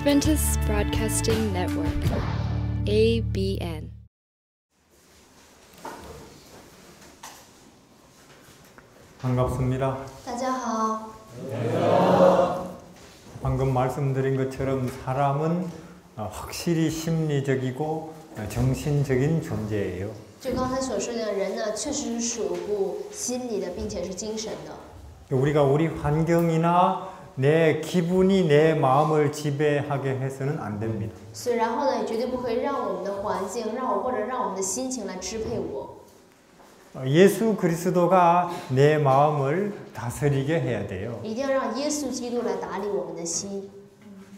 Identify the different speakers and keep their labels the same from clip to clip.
Speaker 1: Adventist Broadcasting Network, ABN.
Speaker 2: 반갑습니다.
Speaker 3: 大家好。
Speaker 2: 방금 말씀드린 것처럼 사람은 확실히 심리적이고 정신적인 존재예요.
Speaker 3: 就刚才所说的人呢，确实是属乎心理的，并且是精神的。
Speaker 2: 우리가 우리 환경이나 내 기분이 내 마음을 지배하게 해서는 안 됩니다.
Speaker 3: 所以然后呢，也绝对不可以让我们的环境，或者让我们的心情来支配我。
Speaker 2: 예수 그리스도가 내 마음을 다스리게 해야 돼요.
Speaker 3: 一定要让耶稣基督来打理我们的心，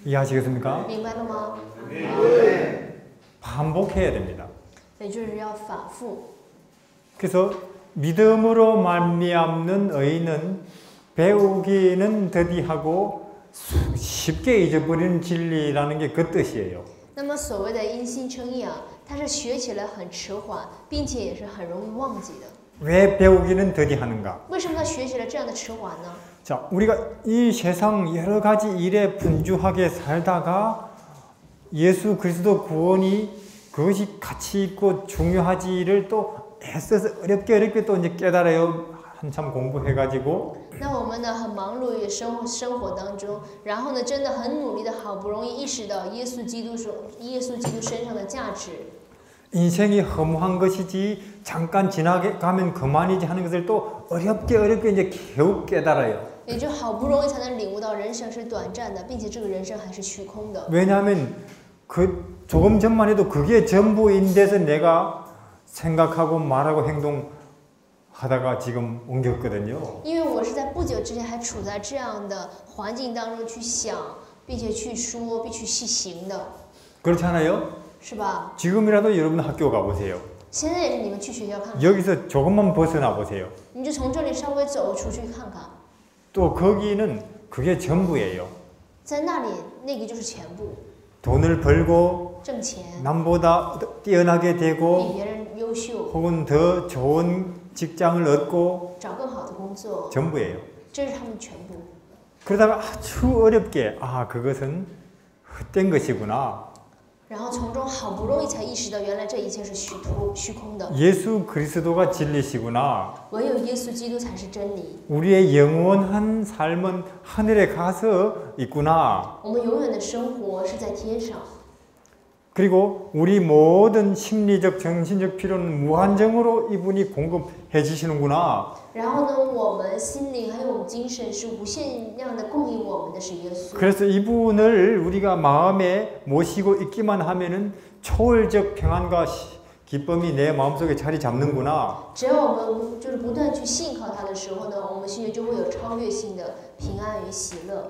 Speaker 2: 이해하시겠습니까?
Speaker 3: 明白了吗？
Speaker 2: 반복해야 됩니다.
Speaker 3: 也就是要反复。
Speaker 2: 그래서 믿음으로 말미암는 의인은 배우기는 더디하고 쉽게 잊어버리는 진리라는 게 그 뜻이에요.
Speaker 3: 那么所谓的因信称义啊，它是学起来很迟缓，并且也是很容易忘记的。
Speaker 2: 왜 배우기는 더디하는가?
Speaker 3: 为什么它学起来这样的迟缓呢？
Speaker 2: 자, 우리가 이 세상 여러 가지 일에 분주하게 살다가 예수 그리스도 구원이 그것이 가치 있고 중요하지를 또 애써서 어렵게 또 이제 깨달아요. 한참 공부해가지고.
Speaker 3: 那我们呢很忙碌于生活当中，然后呢真的很努力的，好不容易意识到耶稣基督身上的价值。
Speaker 2: 인생이 허무한 것이지 잠깐 지나가면 그만이지 하는 것을 또 어렵게 이제 겨우 깨달아요.
Speaker 3: 也就好不容易才能领悟到人生是短暂的，并且这个人生还是虚空的。
Speaker 2: 왜냐하면 그 조금 전만 해도 그게 전부인데서 내가 생각하고 말하고 행동하다가 지금 옮겼거든요.
Speaker 3: 因为我是在不久之前还处在这样的环境当中去想，并且去说，并去细行的，
Speaker 2: 그렇잖아요?
Speaker 3: 是吧？
Speaker 2: 지금이라도 여러분 학교 가보세요.
Speaker 3: 现在也是你们去学校看看，
Speaker 2: 여기서 조금만 벗어나 보세요.
Speaker 3: 你就从这里稍微走出去看看，
Speaker 2: 또 거기는 그게 전부예요.
Speaker 3: 在那里那个就是全部，
Speaker 2: 돈을 벌고
Speaker 3: 挣钱，
Speaker 2: 남보다 뛰어나게
Speaker 3: 比
Speaker 2: 되고
Speaker 3: 别人优秀，
Speaker 2: 혹은 더 좋은 직장을 얻고
Speaker 3: 找更好的工作，
Speaker 2: 전부예요.
Speaker 3: 这是他们全部。
Speaker 2: 그러다가 아주 어렵게 그것은 헛된 것이구나.
Speaker 3: 然后从中好不容易才意识到，原来这一切是虚空的。
Speaker 2: 예수 그리스도가 진리시구나.
Speaker 3: 唯有耶稣基督才是真理。
Speaker 2: 우리의 영원한 삶은 하늘에 가서 있구나.
Speaker 3: 我们永远的生活是在天上。
Speaker 2: 그리고 우리 모든 심리적, 정신적 필요는 무한정으로 이분이 공급해 주시는구나.
Speaker 3: 然后呢，我们心灵还有我们精神是无限量的供应我们的是耶稣。
Speaker 2: 그래서 이분을 우리가 마음에 모시고 있기만 하면은 초월적 평안과 기쁨이 내 마음속에 자리 잡는구나.
Speaker 3: 只要我们就是不断去信靠他的时候呢，我们心里就会有超越性的平安与喜乐。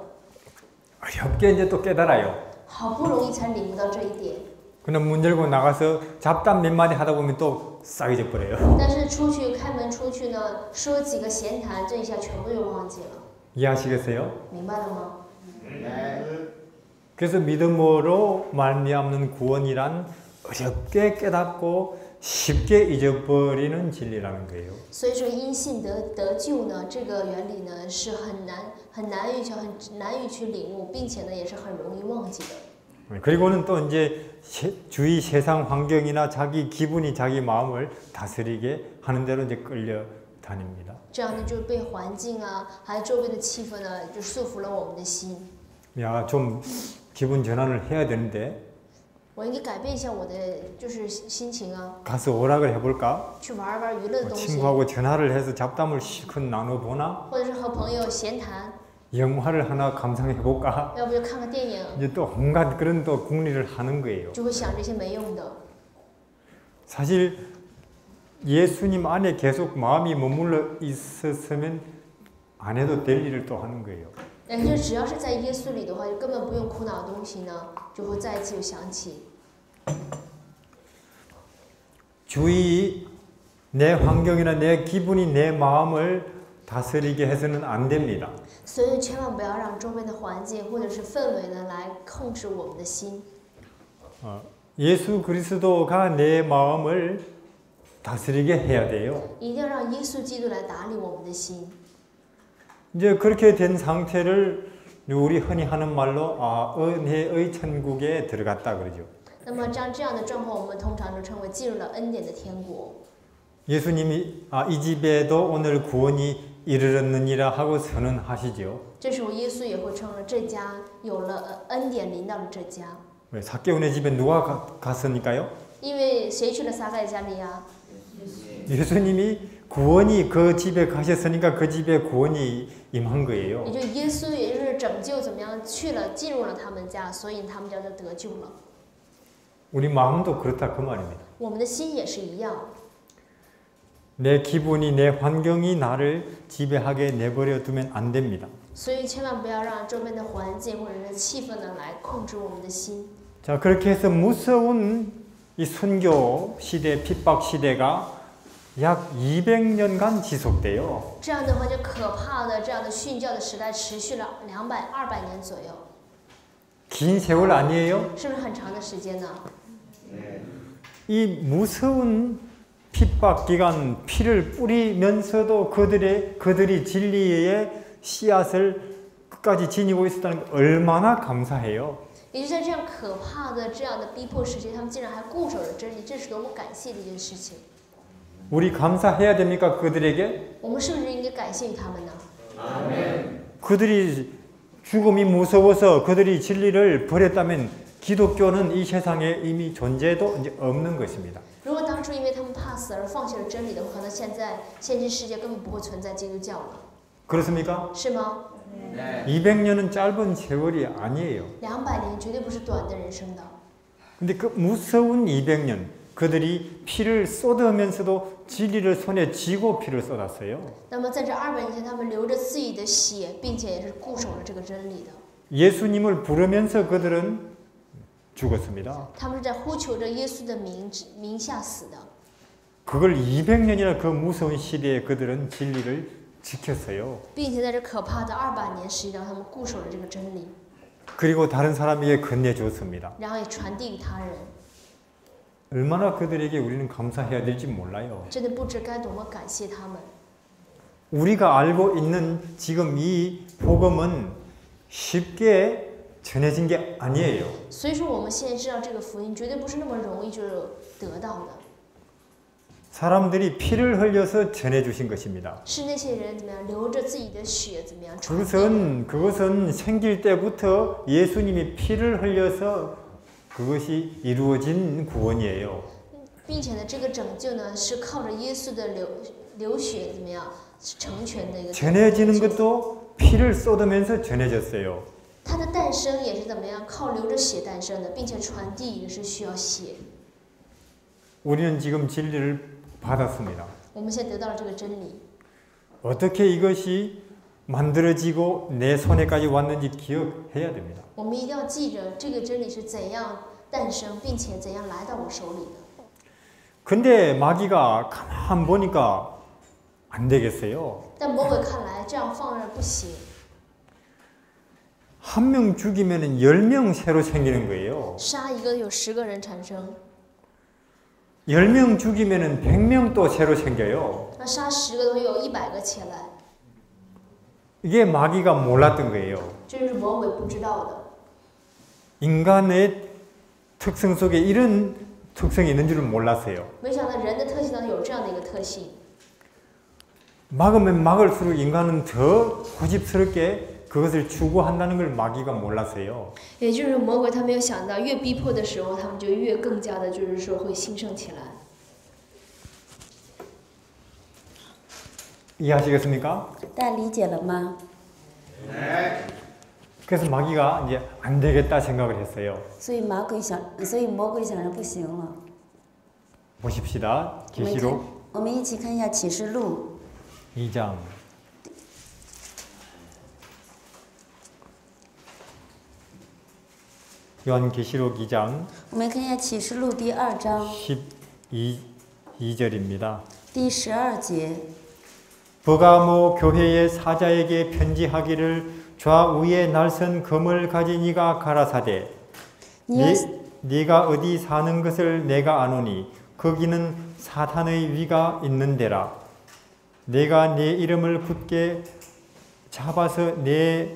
Speaker 2: 어렵게 이제 또 깨달아요.
Speaker 3: 好不容易才领悟到这一点。
Speaker 2: 그냥 문 열고 나가서 잡담 몇 마디 하다 보면 또 싸게 버려요.
Speaker 3: 但是开门出去呢，说几个闲谈，这一下全部又忘记了。
Speaker 2: 이해하시겠어요?
Speaker 3: 明白了吗？
Speaker 2: 그래서 믿음으로 말미암는 구원이란 어렵게 깨닫고 쉽게 잊어버리는 진리라는 거예요.
Speaker 3: 所以说因信得救呢，这个原理呢是很难于去领悟，并且呢也是很容易忘记的。
Speaker 2: 그리고는 또 이제 주위 세상 환경이나 자기 기분이 자기 마음을 다스리게 하는 대로 이제 끌려 다닙니다.
Speaker 3: 这样呢就被环境啊，还有周围的气氛呢，就束缚了我们的心。
Speaker 2: 야, 좀 기분 전환을 해야 되는데
Speaker 3: 我应该改变一下我的就是心情啊，
Speaker 2: 가서 오락을 해볼까?
Speaker 3: 去玩娱乐的东西，
Speaker 2: 친구하고 전화를 해서 잡담을 실컷 나눠보나?
Speaker 3: 或者是和朋友闲谈，
Speaker 2: 영화를 하나 감상해볼까?
Speaker 3: 要不就看个电影，
Speaker 2: 이제 또 온갖 그런 또 궁리를 하는 거예요.
Speaker 3: 就会想这些没用的。
Speaker 2: 사실 예수님 안에 계속 마음이 머물러 있었으면 안 해도 될 일을 또 하는 거예요.
Speaker 3: 也就只要是在耶稣里的话，就根本不用苦恼的东西呢，就会再一次又想起。
Speaker 2: 주위 내 환경이나 내 기분이 내 마음을 다스리게 해서는 안 됩니다.
Speaker 3: 所以千万不要让周边的环境或者是氛围呢来控制我们的心。
Speaker 2: 예수 그리스도가 내 마음을 다스리게 해야 돼요.
Speaker 3: 一定要让耶稣基督来打理我们的心。
Speaker 2: 이제 그렇게 된 상태를 우리 흔히 하는 말로 은혜의 천국에 들어갔다 그러죠.
Speaker 3: 那么这样的状况，我们通常就称为进入了恩典的天国。
Speaker 2: 예수님이 이 집에도 오늘 구원이 이르렀느니라 하고 선언하시죠.
Speaker 3: 这时候，耶稣也会称了这家有了恩典临到了这家。
Speaker 2: 왜 삭개오네 집에 누가 갔으니까요?
Speaker 3: 因为谁去了撒该家里呀？
Speaker 2: 예수님이 구원이 그 집에 가셨으니까 그 집에 구원이 임한 거예요.
Speaker 3: 也就耶稣，也就是拯救怎么样去了，进入了他们家，所以他们家就得救了。
Speaker 2: 우리 마음도 그렇다 그 말입니다.
Speaker 3: 我们的心也是一样。
Speaker 2: 내 기분이 내 환경이 나를 지배하게 내버려 두면 안 됩니다.
Speaker 3: 所以千万不要让周边的环境或者是气氛呢来控制我们的心。
Speaker 2: 자, 그렇게 해서 무서운 이 선교 시대, 핍박 시대가 약 200년간 지속돼요.
Speaker 3: 这样的话，就可怕的这样的训教的时代持续了200年左右，
Speaker 2: 긴 세월 아니에요?
Speaker 3: 是不是很长的时间呢？
Speaker 2: 이 무서운 핍박 기간 피를 뿌리면서도 그들이 진리의 씨앗을 끝까지 지니고 있었다는 게 얼마나 감사해요.
Speaker 3: 也就在这样可怕的这样的逼迫时期，他们竟然还固守着真理，这是多么感谢的一件事情。
Speaker 2: 우리 감사해야 됩니까? 그들에게?
Speaker 3: 我们是不是应该感谢于他们呢？
Speaker 2: 그들이 죽음이 무서워서 그들이 진리를 버렸다면 기독교는 이 세상에 이미 존재도 이제 없는 것입니다.
Speaker 3: 如果当初因为他们怕死而放弃了真理的话，可能现今世界根本不会存在基督教了，
Speaker 2: 그렇습니까?
Speaker 3: 是吗？
Speaker 2: 200년은 짧은 세월이 아니에요.
Speaker 3: 200年绝对不是短的人生的。
Speaker 2: 근데 그 무서운 200년 그들이 피를 쏟으면서도 진리를 손에 쥐고 피를 쏟았어요.
Speaker 3: 那么在这200年前，他们流着自己的血，并且也是固守了这个真理的。
Speaker 2: 예수님을 부르면서 그들은 죽었습니다.
Speaker 3: 他们是在呼求着耶稣的名下死的。
Speaker 2: 그걸 200년이나 그 무서운 시대에 그들은 진리를 지켰어요.
Speaker 3: 并且在这可怕的200年，实际上他们固守了这个真理，
Speaker 2: 그리고 다른 사람에게 건네줬습니다.
Speaker 3: 然后也传递给他人。
Speaker 2: 얼마나 그들에게 우리는 감사해야 될지 몰라요.
Speaker 3: 真的不知该多么感谢他们。
Speaker 2: 우리가 알고 있는 지금 이 복음은 쉽게 전해진 게 아니에요.
Speaker 3: 所以说，我们现在知道这个福音绝对不是那么容易就得到的，
Speaker 2: 사람들이 피를 흘려서 전해주신 것입니다.
Speaker 3: 是那些人怎么样流着自己的血怎么样传递。
Speaker 2: 그것은 생길 때부터 예수님이 피를 흘려서 그것이 이루어진 구원이에요.
Speaker 3: 并且呢，这个拯救呢是靠着耶稣的流血怎么样成全的一个。
Speaker 2: 전해지는 것도 피를 쏟으면서 전해졌어요.
Speaker 3: 它的诞生也是怎么样靠流着血诞生的，并且传递也是需要血。
Speaker 2: 우리는 지금 진리를 받았습니다.
Speaker 3: 我们现在得到了这个真理，
Speaker 2: 어떻게 이것이 만들어지고 내 손에까지 왔는지 기억해야 됩니다.
Speaker 3: 我们一定要记着这个真理是怎样诞生，并且怎样来到我手里的。
Speaker 2: 근데 마귀가 가만 보니까 안 되겠어요.
Speaker 3: 但魔鬼看来这样放任不行，
Speaker 2: 한 명 죽이면 10명 새로 생기는 거예요.
Speaker 3: 杀一个有10个人产生，
Speaker 2: 10명 죽이면 100명 또 새로 생겨요.
Speaker 3: 那杀10个都会有100个起来，
Speaker 2: 이게 마귀가 몰랐던 거예요.
Speaker 3: 这就是魔鬼不知道的。
Speaker 2: 인간의 특성 속에 이런 특성이 있는 줄은 몰랐어요.
Speaker 3: 没想到人的特性当中有这样的一个特性，
Speaker 2: 막으면 막을수록 인간은 더 고집스럽게 그것을 추구한다는 걸 마귀가 몰랐어요.
Speaker 3: 也就是魔鬼他没有想到，越逼迫的时候，他们就越更加的，就是说会兴盛起来。
Speaker 2: 이해하시겠습니까?
Speaker 4: 大家理解了吗？
Speaker 2: 그래서 마귀가 이제 안 되겠다 생각을 했어요.
Speaker 4: 所以魔鬼想着不行了。
Speaker 2: 보십시다. 계시록
Speaker 4: 我们一起看一下启示录
Speaker 2: 2장. 요한계시록 2장
Speaker 4: 我们看一下启示录第2章
Speaker 2: 12절입니다.
Speaker 4: 第12节。
Speaker 2: 버가모 교회의 사자에게 편지하기를 좌우에 날선 검을 가진 이가 가라사대 네가 어디 사는 것을 내가 아노니 거기는 사탄의 위가 있는 데라. 내가 네 이름을 굳게 잡아서 내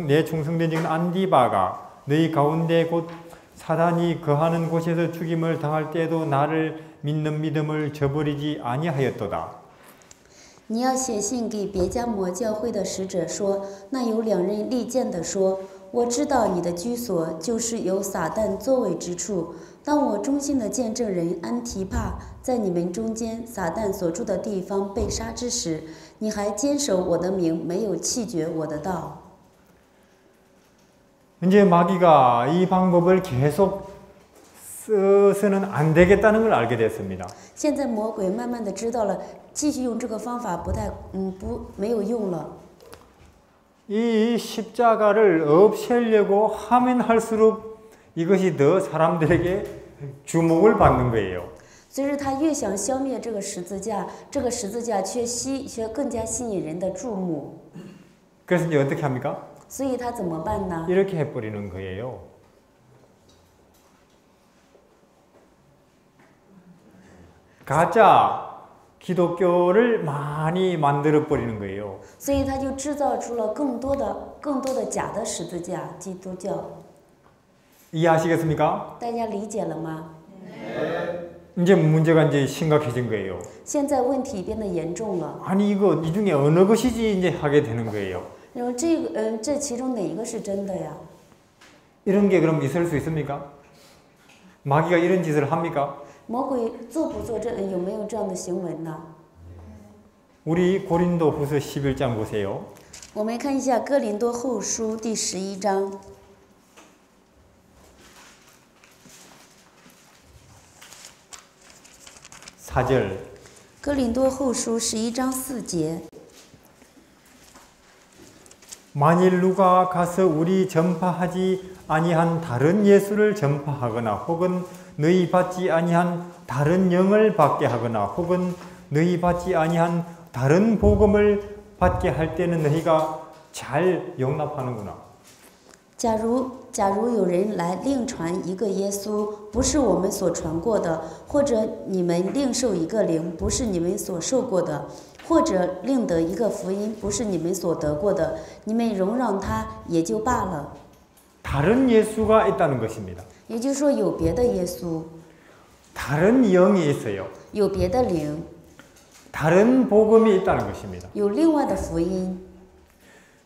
Speaker 2: 내 충성된 종 안디바가 너희 가운데 곧 사단이 거하는 곳에서 죽임을 당할 때에도 나를 믿는 믿음을 저버리지 아니하였도다.
Speaker 4: 你要写信给别迦摩教会的使者说，那有2人利剑的说，我知道你的居所就是有撒旦作为之处。当我忠心的见证人安提帕在你们中间撒旦所住的地方被杀之时，你还坚守我的名，没有弃绝我的道。
Speaker 2: 이제 마귀가 이 방법을 계속 써서는 안 되겠다는 걸 알게 됐습니다.
Speaker 4: 现在魔鬼慢慢的知道了，继续用这个方法没有用了。
Speaker 2: 이 십자가를 없애려고 하면 할수록 이것이 더 사람들에게 주목을 받는 거예요.
Speaker 4: 所以他越想消灭这个十字架，这个十字架却更加吸引人的注目。
Speaker 2: 그래서 이제 어떻게 합니까?
Speaker 4: 所以他怎么办呢？
Speaker 2: 이렇게 해버리는 거예요. 가짜 기독교를 많이 만들어 버리는 거예요.
Speaker 4: 所以他就制造出了更多的假的十字架，基督教。
Speaker 2: 이해하시겠습니까?
Speaker 4: 大家理解了吗？
Speaker 2: 이제 문제가 이제 심각해진 거예요.
Speaker 4: 现在问题变得严重了。
Speaker 2: 아니 이 중에 어느 것이지 이제 하게 되는 거예요.
Speaker 4: 然后这其中哪一个是真的呀？
Speaker 2: 이런 게 그럼 있을 수 있습니까? 마귀가 이런 짓을 합니까?
Speaker 4: 魔鬼做不做有没有这样的行为呢？
Speaker 2: 우리 고린도후서 11장 보세요.
Speaker 4: 我们看一下哥林多后书第11章。
Speaker 2: 4절.
Speaker 4: 哥林多后书11章4节。
Speaker 2: 만일 누가 가서 우리 전파하지 아니한 다른 예수를 전파하거나 혹은 너희 받지 아니한 다른 영을 받게 하거나 혹은 너희 받지 아니한 다른 복음을 받게 할 때는 너희가 잘 용납하는구나.
Speaker 4: 假如有人来另传一个耶稣，不是我们所传过的，或者你们另受一个灵，不是你们所受过的，或者另得一个福音，不是你们所得过的，你们容让他也就罢了。
Speaker 2: 다른 예수가 있다는 것입니다.
Speaker 4: 也就是说，有别的耶稣，
Speaker 2: 다른 영이 있어요.
Speaker 4: 有别的灵，
Speaker 2: 다른 복음이 있다는 것입니다.
Speaker 4: 有另外的福音。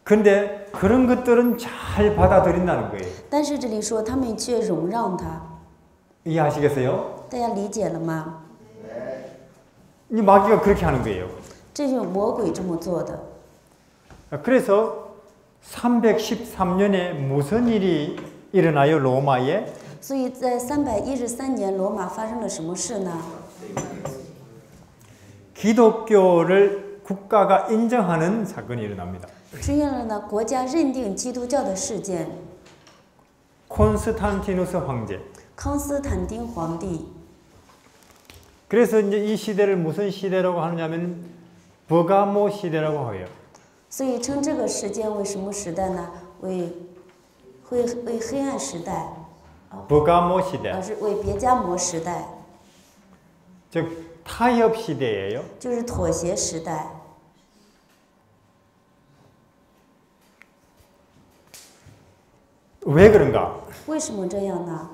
Speaker 2: 근데 그런 것들은 잘 받아들인다는 거예요.
Speaker 4: 但是这里说他们却容让他，
Speaker 2: 이해하시겠어요?
Speaker 4: 大家理解了吗？
Speaker 2: 이 마귀가 그렇게 하는 거예요.
Speaker 4: 这就是魔鬼这么做的。
Speaker 2: 그래서 313년에 무슨 일이 일어나요? 로마에?
Speaker 4: 所以在313年，罗马发生了什么事呢？
Speaker 2: 기독교를 국가가 인정하는 사건이 일어납니다.
Speaker 4: 出现了呢国家认定基督教的事件。
Speaker 2: 콘스탄티누스 황제.
Speaker 4: 康斯坦丁皇帝。
Speaker 2: 그래서 이제 이 시대를 무슨 시대라고 하느냐면 버가모 시대라고 해요.
Speaker 4: 所以称这个时间为什么时代呢？为黑暗时代。
Speaker 2: 버가모 시대.
Speaker 4: 是为别迦摩时代，
Speaker 2: 즉 타협 시대예요.
Speaker 4: 就是妥协时代。
Speaker 2: 왜 그런가?
Speaker 4: 为什么这样呢？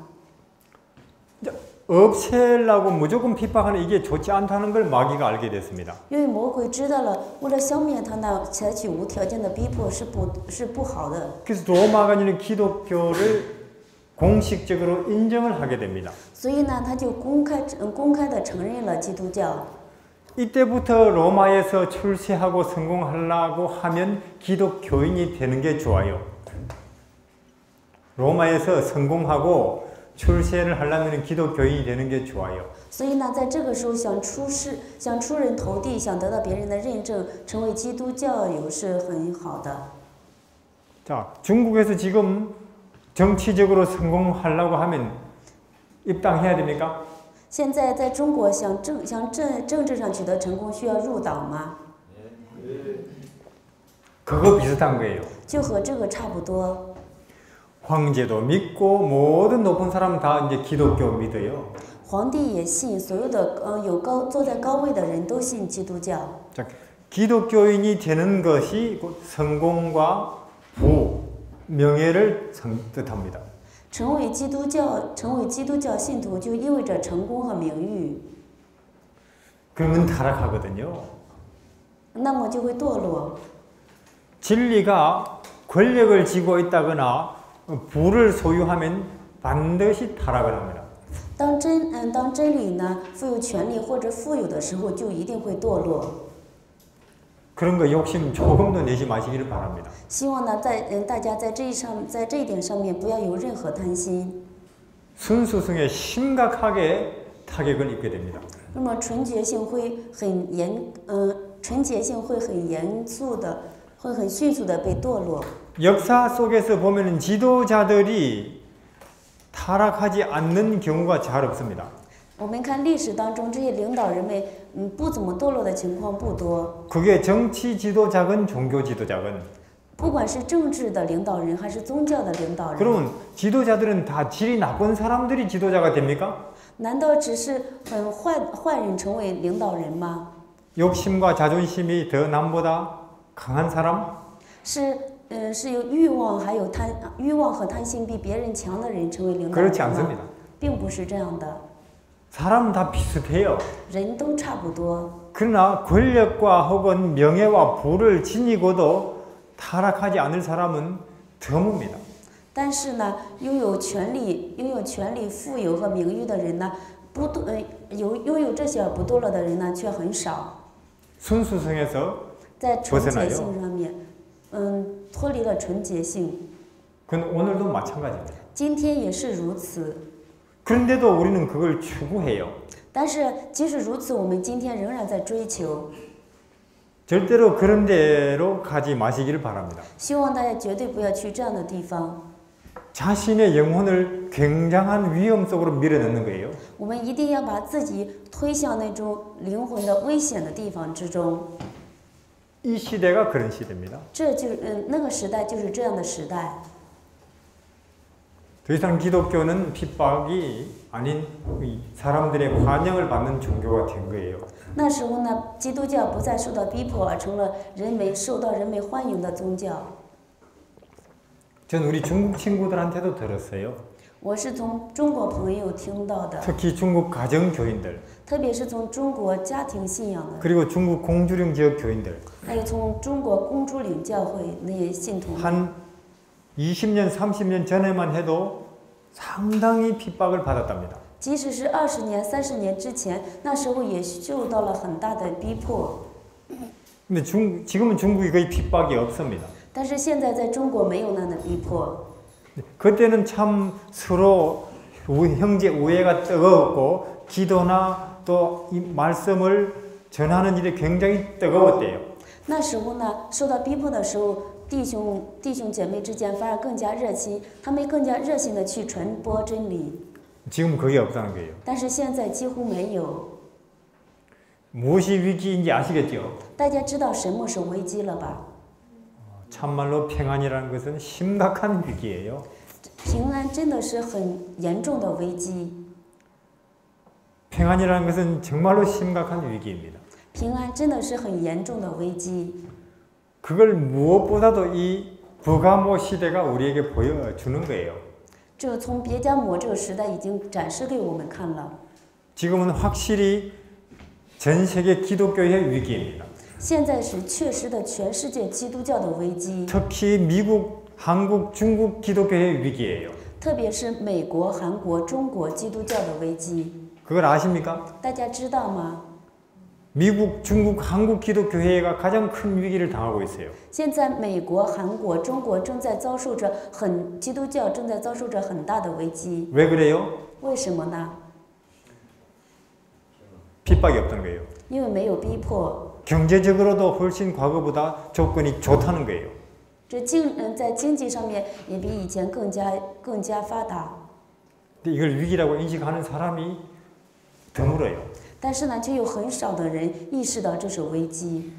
Speaker 2: 없애려고 무조건 핍박하는 이게 좋지 않다는 걸 마귀가 알게 됐습니다.
Speaker 4: 因为魔鬼知道了，为了消灭他呢，采取无条件的逼迫是不好的。
Speaker 2: 그래서 로마가 이는 기독교를 공식적으로 인정을 하게 됩니다.
Speaker 4: 所以呢，他就公开的承认了基督教。
Speaker 2: 이때부터 로마에서 출세하고 성공하려고 하면 기독교인이 되는 게 좋아요. 로마에서 성공하고 출세를 하려면 기독교인이 되는 게 좋아요.
Speaker 4: 所以呢，在这个时候想出人头地，想得到别人的认证，成为基督教友是很好的。
Speaker 2: 자, 중국에서 지금 정치적으로 성공하려고 하면 입당해야 됩니까?
Speaker 4: 现在在中国想政治上取得成功，需要入党吗？
Speaker 2: 그거 비슷한 거예요.
Speaker 4: 就和这个差不多。
Speaker 2: 황제도 믿고 모든 높은 사람 다 이제 기독교 믿어요.
Speaker 4: 皇帝也信，所有的坐在高位的人都信基督教。
Speaker 2: 자, 기독교인이 되는 것이 곧 성공과 부, 명예를 뜻합니다.
Speaker 4: 成为基督教信徒就意味着成功和名誉，
Speaker 2: 그러면 타락하거든요.
Speaker 4: 那么就会堕落。
Speaker 2: 진리가 권력을 쥐고 있다거나 부를 소유하면 반드시 타락을 합니다.
Speaker 4: 当真理呢富有权利或者富有的时候，就一定会堕落。
Speaker 2: 그런 거 욕심 조금도 내지 마시기를 바랍니다.
Speaker 4: 希望呢，大家在这一点上面不要有任何贪心。
Speaker 2: 순수성에 심각하게 타격을 입게 됩니다.
Speaker 4: 那么纯洁性会很严肃的，会很迅速的被堕落。
Speaker 2: 역사 속에서 보면은 지도자들이 타락하지 않는 경우가 잘 없습니다.
Speaker 4: 我们看历史当中这些领导人们，不怎么堕落的情况不多。
Speaker 2: 그게 정치 지도자건 종교 지도자건.
Speaker 4: 不管是政治的领导人还是宗教的领导人，
Speaker 2: 그러면 지도자들은 다 질이 나쁜 사람들이 지도자가 됩니까?
Speaker 4: 难道只是很坏人成为领导人吗？
Speaker 2: 욕심과 자존심이 더 남보다 강한 사람?
Speaker 4: 是有欲望和贪心比别人强的人成为领导人
Speaker 2: 그렇지
Speaker 4: 吗？
Speaker 2: 않습니다.
Speaker 4: 并不是这样的，
Speaker 2: 사람 다 비슷해요.
Speaker 4: 人都差不多。
Speaker 2: 그러나 권력과 혹은 명예와 부를 지니고도 타락하지 않을 사람은 드뭅니다.
Speaker 4: 但是呢，拥有权力、富有和名誉的人呢，拥有这些而不堕落的人呢，却很少。
Speaker 2: 순수성에서
Speaker 4: 在纯洁性上面，脱离了纯洁性。
Speaker 2: 그건 오늘도 마찬가지입니다.
Speaker 4: 今天也是如此。
Speaker 2: 그런데도 우리는 그걸 추구해요.
Speaker 4: 但是即使如此，我们今天仍然在追求。
Speaker 2: 절대로 그런 데로 가지 마시기를 바랍니다.
Speaker 4: 希望大家绝对不要去这样的地方。
Speaker 2: 자신의 영혼을 굉장한 위험 속으로 밀어넣는 거예요.
Speaker 4: 我们一定要把自己推向那种灵魂的危险的地方之中。
Speaker 2: 이 시대가 그런 시대입니다.
Speaker 4: 这就是那个时代就是这样的时代。
Speaker 2: 더 이상 기독교는 핍박이 아닌 사람들의 환영을 받는 종교가 된 거예요.
Speaker 4: 那时候呢，基督教不再受到逼迫，而成了受到人们欢迎的宗教。
Speaker 2: 전 우리 중국 친구들한테도 들었어요.
Speaker 4: 我是从中国朋友听到的，
Speaker 2: 특히 중국 가정 교인들
Speaker 4: 特别是从中国家庭信仰的，
Speaker 2: 그리고 중국 공주령 지역 교인들
Speaker 4: 还有从中国公主岭教会那些信徒，
Speaker 2: 한 20년, 30년 전에만 해도 상당히 핍박을 받았답니다.
Speaker 4: 即使是20年、30年之前，那时候也受到了很大的逼迫。
Speaker 2: 근데 지금은 중국이 거의 핍박이 없습니다.
Speaker 4: 但是现在在中国没有那样的逼迫。
Speaker 2: 그때는 참 서로 형제 우애가 뜨거웠고 기도나 또 이 말씀을 전하는 일이 굉장히 뜨거웠대요.
Speaker 4: 那时候呢，受到逼迫的时候，弟兄姐妹之间反而更加热心，他们更加热心的去传播真理。
Speaker 2: 지금 그게 없다는 거예요.
Speaker 4: 但是现在几乎没有。
Speaker 2: 무엇이 위기인지 아시겠죠?
Speaker 4: 大家知道什么是危机了吧？
Speaker 2: 참말로 평안이라는 것은 심각한 위기예요.
Speaker 4: 平安真的是很严重的危机，
Speaker 2: 평안이라는 것은 정말로 심각한 위기입니다.
Speaker 4: 平安真的是很严重的危机。
Speaker 2: 그걸 무엇보다도 이 버가모 시대가 우리에게 보여주는 거예요.
Speaker 4: 这从别迦摩这个时代已经展示给我们看了。
Speaker 2: 지금은 확실히 전 세계 기독교의 위기입니다.
Speaker 4: 现在是确实的全世界基督教的危机，
Speaker 2: 특히 미국, 한국, 중국 기독교의 위기예요.
Speaker 4: 特别是美国、韩国、中国基督教的危机，
Speaker 2: 그걸 아십니까?
Speaker 4: 大家知道吗？
Speaker 2: 미국, 중국, 한국 기독교회가 가장 큰 위기를 당하고 있어요.
Speaker 4: 现在美国、韩国、中国正在遭受着基督教正在遭受着很大的危机。
Speaker 2: 왜 그래요?
Speaker 4: 为什么呢？
Speaker 2: 핍박이 없다는 거예요.
Speaker 4: 因为没有逼迫，
Speaker 2: 경제적으로도 훨씬 과거보다 조건이 좋다는 거예요.
Speaker 4: 在经济上面也比以前更加发达。
Speaker 2: 근데 이걸 위기라고 인식하는 사람이 드물어요.
Speaker 4: 但是呢，却有很少的人意识到这是危机。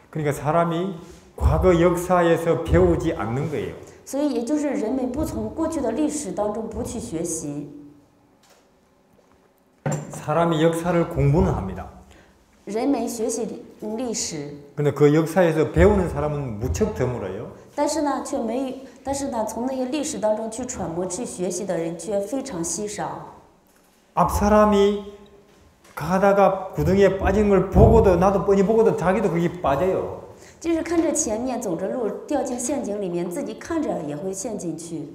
Speaker 2: 그러니까 사람이 과거 역사에서 배우지 않는 거예요.
Speaker 4: 所以也就是人们不从过去的历史当中不去学习。
Speaker 2: 사람이 역사를 공부는 합니다.
Speaker 4: 人们学习历史，
Speaker 2: 근데 그 역사에서 배우는 사람은 무척 드물어요.
Speaker 4: 但是呢，从那些历史当中去揣摩、去学习的人却非常稀少。
Speaker 2: 앞 사람이 가다가 구덩이에 빠진 걸 보고도 나도 뻔히 보고도 자기도 거기 빠져요.
Speaker 4: 就是看着前面走着路掉进陷阱里面，自己看着也会陷进去。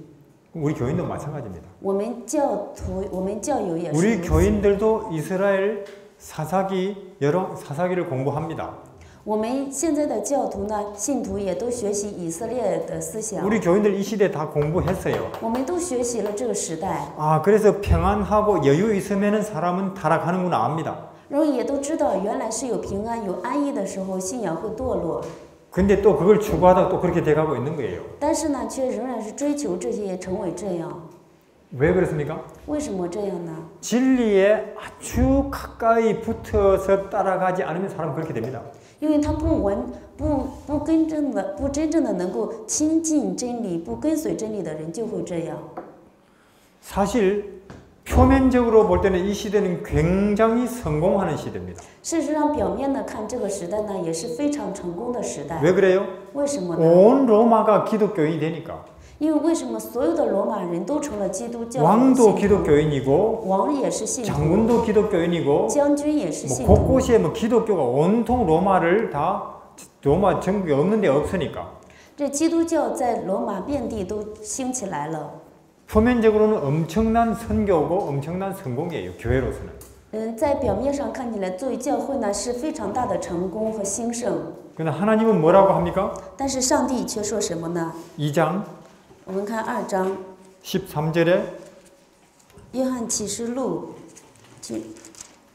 Speaker 2: 우리 교인도 마찬가지입니다.
Speaker 4: 我们教友也是
Speaker 2: 우리
Speaker 4: 如此。
Speaker 2: 교인들도 이스라엘 여러 사사기를 공부합니다.
Speaker 4: 我们现在的教徒呢，信徒也都学习以色列的思想，
Speaker 2: 우리 교인들 이 시대 다 공부했어요.
Speaker 4: 我们都学习了这个时代，
Speaker 2: 아, 그래서 평안하고 여유 있으면 사람은 타락하는구나 압니다.
Speaker 4: 然后也都知道原来是有平安、有安逸的时候，信仰会堕落。
Speaker 2: 근데 또 그걸 추구하다가 또 그렇게 돼가고 있는 거예요.
Speaker 4: 但是呢，却仍然是追求这些，也成为这样。
Speaker 2: 왜 그렇습니까?
Speaker 4: 为什么这样呢？
Speaker 2: 진리에 아주 가까이 붙어서 따라가지 않으면 사람 그렇게 됩니다.
Speaker 4: 因为他不真正的能够亲近真理，不跟随真理的人就会这样。
Speaker 2: 사실 표면적으로 볼 때는 이 시대는 굉장히 성공하는 시대입니다.
Speaker 4: 事实上，表面的看，这个时代呢也是非常成功的时代。
Speaker 2: 왜 그래요?
Speaker 4: 为什么呢？
Speaker 2: 온 로마가 기독교인이 되니까
Speaker 4: 因为为什么所有的罗马人都成了基督教的
Speaker 2: 왕도
Speaker 4: 信徒？
Speaker 2: 기독교인이고
Speaker 4: 王也是信徒，
Speaker 2: 장군도 기독교인이고
Speaker 4: 将军也是
Speaker 2: 뭐
Speaker 4: 信徒。
Speaker 2: 곳곳에 뭐 기독교가 온통 로마를 다 로마 전국에 없는 데 없으니까
Speaker 4: 这基督教在罗马遍地都兴起来了。
Speaker 2: 표면적으로는 엄청난 선교고 엄청난 성공이에요. 교회로서는.
Speaker 4: 在表面上看起来，作为教会呢是非常大的成功和兴盛。
Speaker 2: 그러나 하나님은 뭐라고 합니까?
Speaker 4: 但是上帝却说什么呢？
Speaker 2: 2장
Speaker 4: 我们看2章，
Speaker 2: 13절에
Speaker 4: 约翰启示录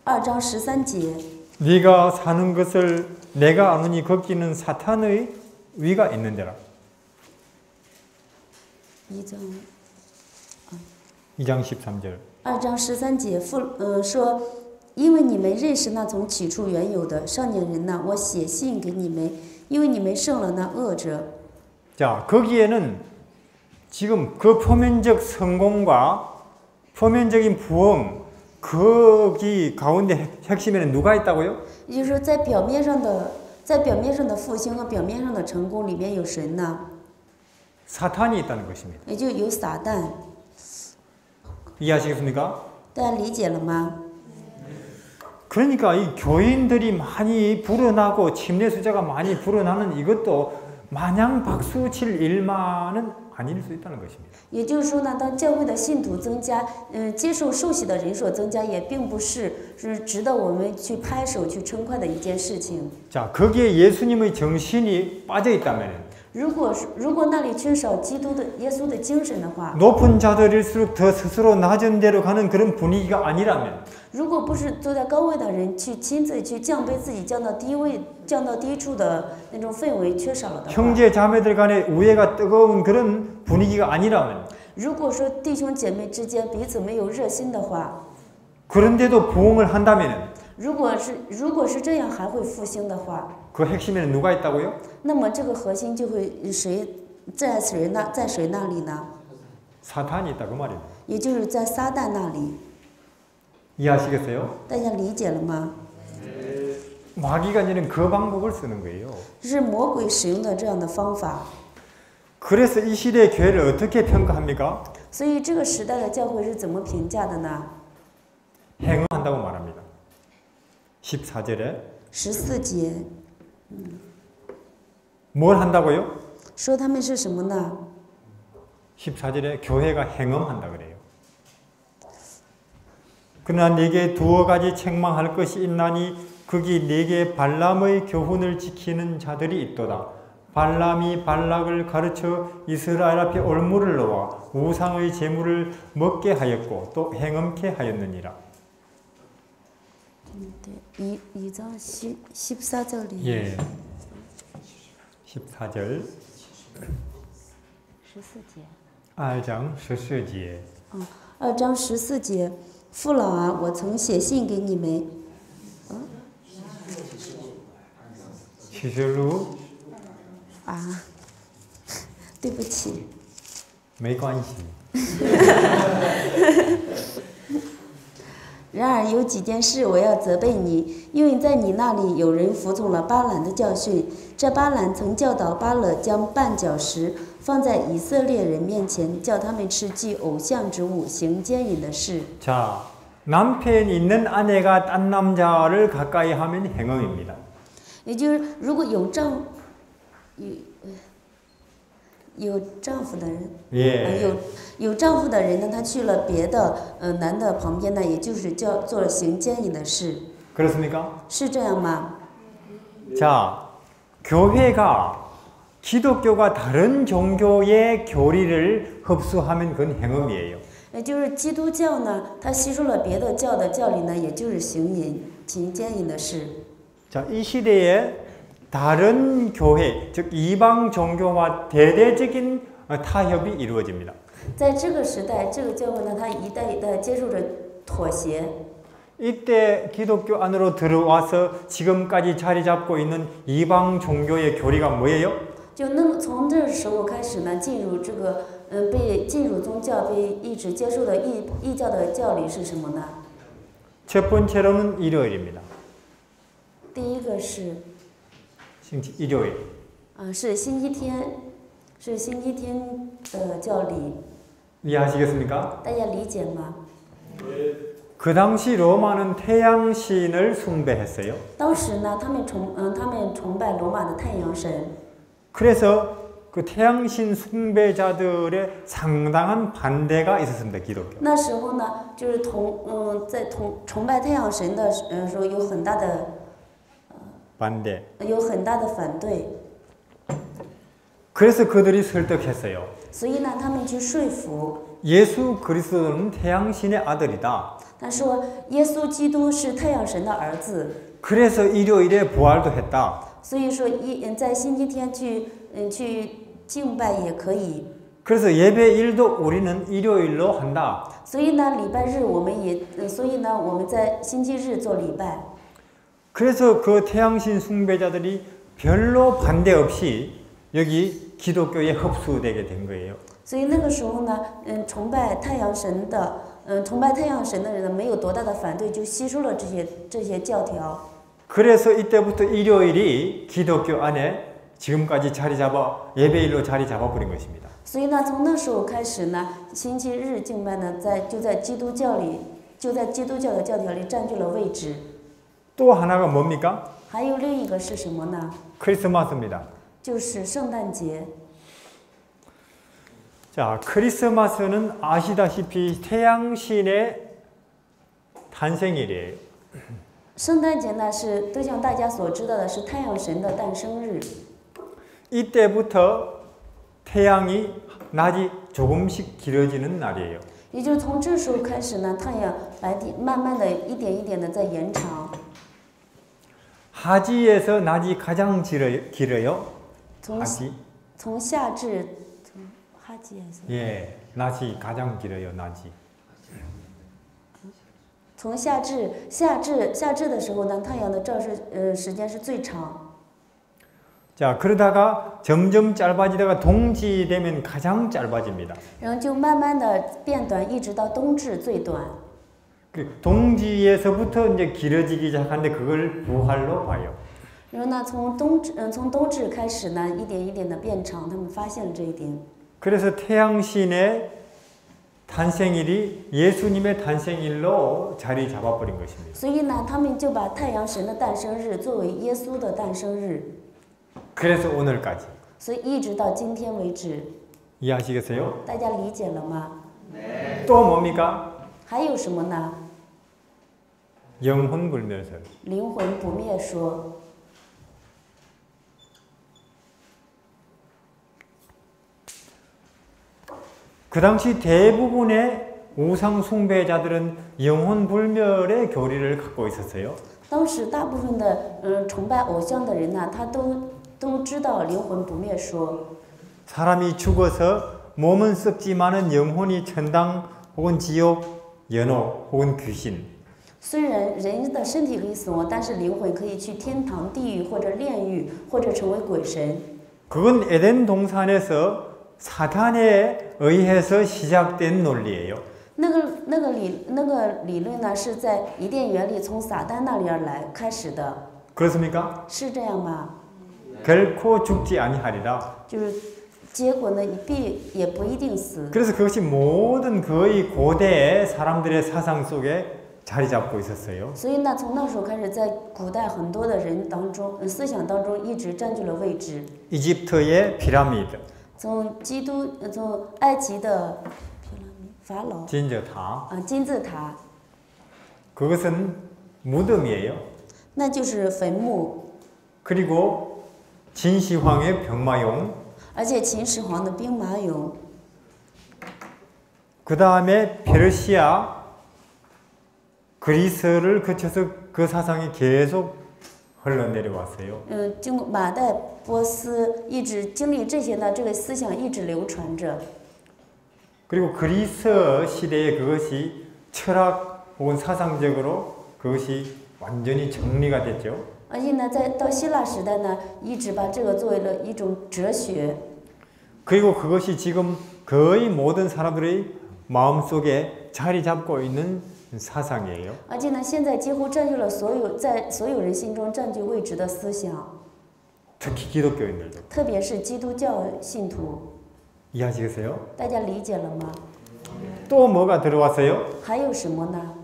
Speaker 4: 2章13节。
Speaker 2: 네가 사는 것을 내가 아느니 거기는 사탄의 위가 있는데라. 2장 13절.
Speaker 4: 2章13节说，因为你们认识那从起初原有的少年人呐，我写信给你们，因为你们胜了那恶者。
Speaker 2: 자, 거기에는 지금 그 표면적 성공과 표면적인 부흥 거기 가운데 핵심에는 누가 있다고요?
Speaker 4: 也就是说，在表面上的复兴和表面上的成功里面有神呢？
Speaker 2: 사탄이 있다는 것입니다.
Speaker 4: 也就有撒旦。
Speaker 2: 이해하시겠습니까?
Speaker 4: 大家理解了吗？
Speaker 2: 그러니까 이 교인들이 많이 불어나고 침례 수자가 많이 불어나는 이것도 마냥 박수 칠 일만은 아닐 수 있다는 것입니다.
Speaker 4: 也就是说呢，当教会的信徒增加，接受受洗的人数增加，也并不是值得我们去拍手去称快的一件事情。
Speaker 2: 자, 거기에 예수님의 정신이 빠져 있다면
Speaker 4: 如果那里缺少耶稣的精神的话，
Speaker 2: 높은 자들일수록 더 스스로 낮은 데로 가는 그런 분위기가 아니라면
Speaker 4: 如果不是坐在高位的人去亲自去降卑自己，降到低处的那种氛围缺少了的话，
Speaker 2: 형제 자매들 간에 우애가 뜨거운 그런 분위기가 아니라면
Speaker 4: 如果说弟兄姐妹之间彼此没有热心的话，
Speaker 2: 그런데도 부흥을 한다면
Speaker 4: 如果是这样还会复兴的话，
Speaker 2: 그 핵심에는 누가 있다고요?
Speaker 4: 那么这个核心就会在谁那里呢？
Speaker 2: 사탄이 있다 그 말입니다.
Speaker 4: 也就是在撒旦那里。
Speaker 2: 이해하시겠어요?
Speaker 4: 大家理解了吗？
Speaker 2: 마귀가 이제는 그 방법을 쓰는 거예요.
Speaker 4: 这是魔鬼使用的这样的方法。
Speaker 2: 그래서 이 시대의 교회를 어떻게 평가합니까?
Speaker 4: 所以这个时代的教会是怎么评价的呢？
Speaker 2: 행음한다고 말합니다. 14절에
Speaker 4: 14节
Speaker 2: 뭘 한다고요?
Speaker 4: 说他们是什么呢？
Speaker 2: 14절에 교회가 행음한다 그래요. 그러나 네게 두어 가지 책망할 것이 있나니 거기 네게 발람의 교훈을 지키는 자들이 있도다. 발람이 발락을 가르쳐 이스라엘 앞에 올무를 놓아 우상의 제물을 먹게 하였고 또 행음케 하였느니라.
Speaker 4: 2장 14절이
Speaker 2: 예. 14절
Speaker 4: 14节
Speaker 2: 2장 14节
Speaker 4: 2章14节，父老啊，我曾写信给你们。
Speaker 2: 시절로
Speaker 4: 啊，对不起。
Speaker 2: 没关系。
Speaker 4: 然而有几件事我要责备你，因为在你那里有人服从了巴兰的教训。这巴兰曾教导巴勒将绊脚石放在以色列人面前，叫他们吃祭偶像之物，行奸淫的事。
Speaker 2: 자, 남편 있는 아내가 딴 남자를 가까이 하면 행음입니다.
Speaker 4: 也就是如果有丈夫的人，
Speaker 2: 예.
Speaker 4: 有丈夫的人呢，他去了别的男的旁边呢，也就是做了行奸淫的事，
Speaker 2: 그렇습니까?
Speaker 4: 是这样吗？
Speaker 2: 자, 교회가 기독교가 다른 종교의 교리를 흡수하면 그건 행음이에요.
Speaker 4: 也就是基督教呢，他吸收了别的教的教理呢，也就是行奸淫的事。
Speaker 2: 자, 이 시대에 다른 교회, 즉 이방 종교와 대대적인 타협이 이루어집니다.
Speaker 4: 在这个时代，这个教会呢，它一代一代接受着妥协。
Speaker 2: 이때 기독교 안으로 들어와서 지금까지 자리 잡고 있는 이방 종교의 교리가 뭐예요?
Speaker 4: 就从这时候开始呢，进入这个被进入宗教，被一直接受的异教的教理是什么呢？
Speaker 2: 첫 번째로는 일요일입니다.
Speaker 4: 第一个是
Speaker 2: 星期 일요일.
Speaker 4: 是星期天的教理，
Speaker 2: 이해하시겠습니까?
Speaker 4: 大家理解吗？
Speaker 2: 그 당시 로마는 태양신을 숭배했어요.
Speaker 4: 当时呢，他们崇拜罗马的太阳神，
Speaker 2: 그래서 그 태양신 숭배자들의 상당한 반대가 있었습니다. 기독교.
Speaker 4: 那时候呢，就是在崇拜太阳神的时候有很大的
Speaker 2: 반대.
Speaker 4: 反对，
Speaker 2: 그래서 그들이 설득했어요.
Speaker 4: 所以呢，他们去说服，
Speaker 2: 예수 그리스도는 태양신의 아들이다.
Speaker 4: 他说耶稣基督是太阳神的儿子，
Speaker 2: 그래서 일요일에 부활도 했다.
Speaker 4: 所以说在星期天去敬拜也可以。
Speaker 2: 그래서 예배일도 우리는 일요일로 한다.
Speaker 4: 所以呢，礼拜日我们也，所以呢，我们在星期日做礼拜。
Speaker 2: 그래서 그 태양신 숭배자들이 별로 반대 없이 여기 기독교에 흡수되게 된 거예요.
Speaker 4: 所以那个时候呢，崇拜太阳神的人呢，没有多大的反对，就吸收了这些教条。
Speaker 2: 그래서 이때부터 일요일이 기독교 안에 지금까지 자리 잡아 예배일로 자리 잡아버린 것입니다.
Speaker 4: 所以呢，从那时候开始呢，星期日敬拜呢，就在基督教的教条里占据了位置。
Speaker 2: 또 하나가 뭡니까?
Speaker 4: 还有另一个是什么呢？
Speaker 2: 크리스마스입니다.
Speaker 4: 就是圣诞节。
Speaker 2: 자, 크리스마스는 아시다시피 태양신의 탄생일이에요.
Speaker 4: 圣诞节呢，都像大家所知道的是太阳神的诞生日。
Speaker 2: 이때부터 태양이 낮이 조금씩 길어지는 날이에요.
Speaker 4: 也就是从这时候开始呢，太阳白天慢慢的一点一点的在延长。
Speaker 2: 하지에서 낮이 가장 길어요.
Speaker 4: 从夏至，从哈基还是？
Speaker 2: 예, 낮이 가장 길어요. 낮이.
Speaker 4: 从夏至的时候呢，太阳的照射时间是最长。
Speaker 2: 자, 그러다가 점점 짧아지다가 동지 되면 가장 짧아집니다.
Speaker 4: 然后就慢慢的变短，一直到冬至最短。
Speaker 2: 그 동지에서부터 이제 길어지기 시작하는데 그걸 부활로 봐요.
Speaker 4: 然后呢，从冬至开始呢，一点一点的变长，他们发现了这一点。
Speaker 2: 그래서 태양신의 탄생일이 예수님의 탄생일로 자리 잡아버린 것입니다.
Speaker 4: 所以呢，他们就把太阳神的诞生日作为耶稣的诞生日。
Speaker 2: 그래서 오늘까지.
Speaker 4: 所以一直到今天为止，
Speaker 2: 이해하시겠어요?
Speaker 4: 大家理解了吗？
Speaker 2: 또 뭡니까?
Speaker 4: 还有什么呢？
Speaker 2: 영혼불멸설.
Speaker 4: 灵魂不灭说。
Speaker 2: 그 당시 대부분의 우상 숭배자들은 영혼불멸의 교리를 갖고 있었어요.
Speaker 4: 当时大部分的崇拜偶像的人呢，他都知道灵魂不灭说。
Speaker 2: 사람이 죽어서 몸은 썩지만은 영혼이 천당 혹은 지옥, 연옥 혹은 귀신.
Speaker 4: 虽然人的身体可以死亡，但是灵魂可以去天堂、地狱或者炼狱，或者成为鬼神。
Speaker 2: 그건 에덴 동산에서 사탄에 의해서 시작된 논리예요.
Speaker 4: 那个理论呢，是在伊甸园里从撒旦那里而来开始的，
Speaker 2: 그렇습니까?
Speaker 4: 是这样吗？
Speaker 2: 결코 죽지 아니하리라.
Speaker 4: 就是结果呢，也不一定死。
Speaker 2: 그래서 그것이 모든 거의 고대 사람들의 사상 속에 자리 잡고 있었어요.
Speaker 4: 所以呢，从那时候开始，在古代很多的人当中，思想当中一直占据了位置。
Speaker 2: 이집트의 피라미드,
Speaker 4: 从埃及的法老
Speaker 2: 진저탑,
Speaker 4: 金字塔，
Speaker 2: 그것은 무덤이에요.
Speaker 4: 那就是坟墓，
Speaker 2: 그리고 진시황의 병마용,
Speaker 4: 而且秦始皇的兵马俑，
Speaker 2: 그 다음에 페르시아, 그리스를 거쳐서 그 사상이 계속 흘러내려왔어요.
Speaker 4: 经过马代、波斯一直经历这些呢，这个思想一直流传着。
Speaker 2: 그리고 그리스 시대에 그것이 철학 혹은 사상적으로 그것이 완전히 정리가 됐죠.
Speaker 4: 而且呢，到希腊时代呢，一直把这个作为了一种哲学。
Speaker 2: 그리고 그것이 지금 거의 모든 사람들의 마음속에 자리 잡고 있는 사상이에요.
Speaker 4: 而且呢，现在几乎占据了在所有人心中占据位置的思想，
Speaker 2: 특히 기독교인들도.
Speaker 4: 特别是基督教信徒，
Speaker 2: 이해하시겠어요?
Speaker 4: 大家理解了吗？
Speaker 2: 또 뭐가 들어왔어요?
Speaker 4: 还有什么呢？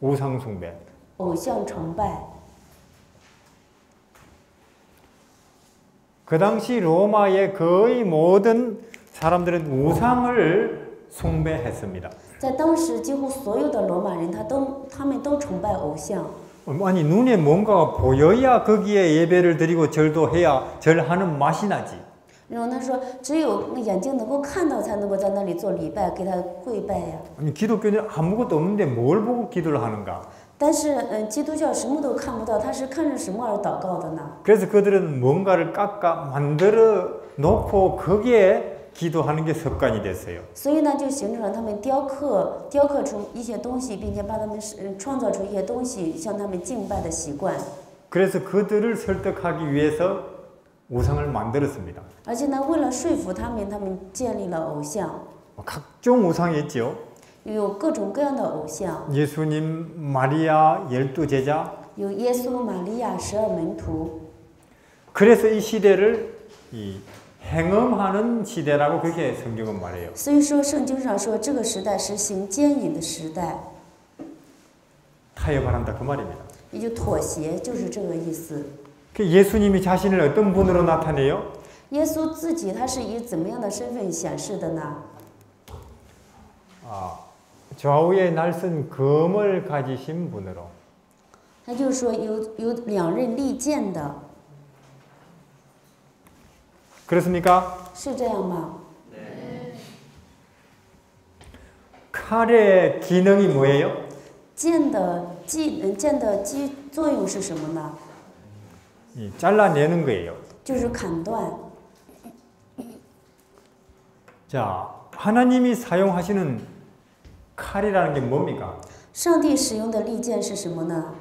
Speaker 2: 우상 숭배.
Speaker 4: 偶像崇拜。
Speaker 2: 그 당시 로마의 거의 모든 사람들은 우상을 숭배했습니다.
Speaker 4: 在当时，几乎所有的罗马人，他们都崇拜偶像。
Speaker 2: 아니 눈에 뭔가가 보여야 거기에 예배를 드리고 절도 해야 절하는 맛이 나지.
Speaker 4: 然后他说，只有眼睛能够看到，才能够在那里做礼拜，给他跪拜呀。
Speaker 2: 아니 기독교는 아무것도 없는데 뭘 보고 기도를 하는가?
Speaker 4: 但是，基督教什么都看不到，他是看着什么而祷告的呢？
Speaker 2: 그래서 그들은 뭔가를 깎아 만들어 놓고 거기에 기도하는 게 습관이 됐어요.
Speaker 4: 所以呢，就形成了他们雕刻出一些东西，并且把他们创造出一些东西，向他们敬拜的习惯。
Speaker 2: 그래서 그들을 설득하기 위해서 우상을 만들었습니다.
Speaker 4: 而且呢，为了说服他们建立了偶像，
Speaker 2: 각종 우상이 있죠.
Speaker 4: 有各种各样的偶像，
Speaker 2: 예수님, 마리아, 12제자.
Speaker 4: 有耶稣、玛利亚、12门徒。
Speaker 2: 그래서 이 시대를 행음하는 시대라고 그렇게 성경은 말해요.
Speaker 4: 所以说，圣经上说这个时代是行奸淫的时代，
Speaker 2: 타협을 한다 그 말입니다.
Speaker 4: 也就妥协，就是这个意思。
Speaker 2: 그 예수님이 자신을 어떤 분으로 나타내요?
Speaker 4: 耶稣自己他是以怎么样的身份显示的呢？
Speaker 2: 좌우에 날선 검을 가지신 분으로.
Speaker 4: 他就是说有两刃利剑的，
Speaker 2: 그렇습니까?
Speaker 4: 是这样吗？
Speaker 2: 칼의 기능이 뭐예요?
Speaker 4: 剑的作用是什么呢？
Speaker 2: 잘라내는 거예요.
Speaker 4: 就是砍断。
Speaker 2: 자, 하나님이 사용하시는 칼이라는 게 뭡니까?
Speaker 4: 上帝使用的利剑是什么呢？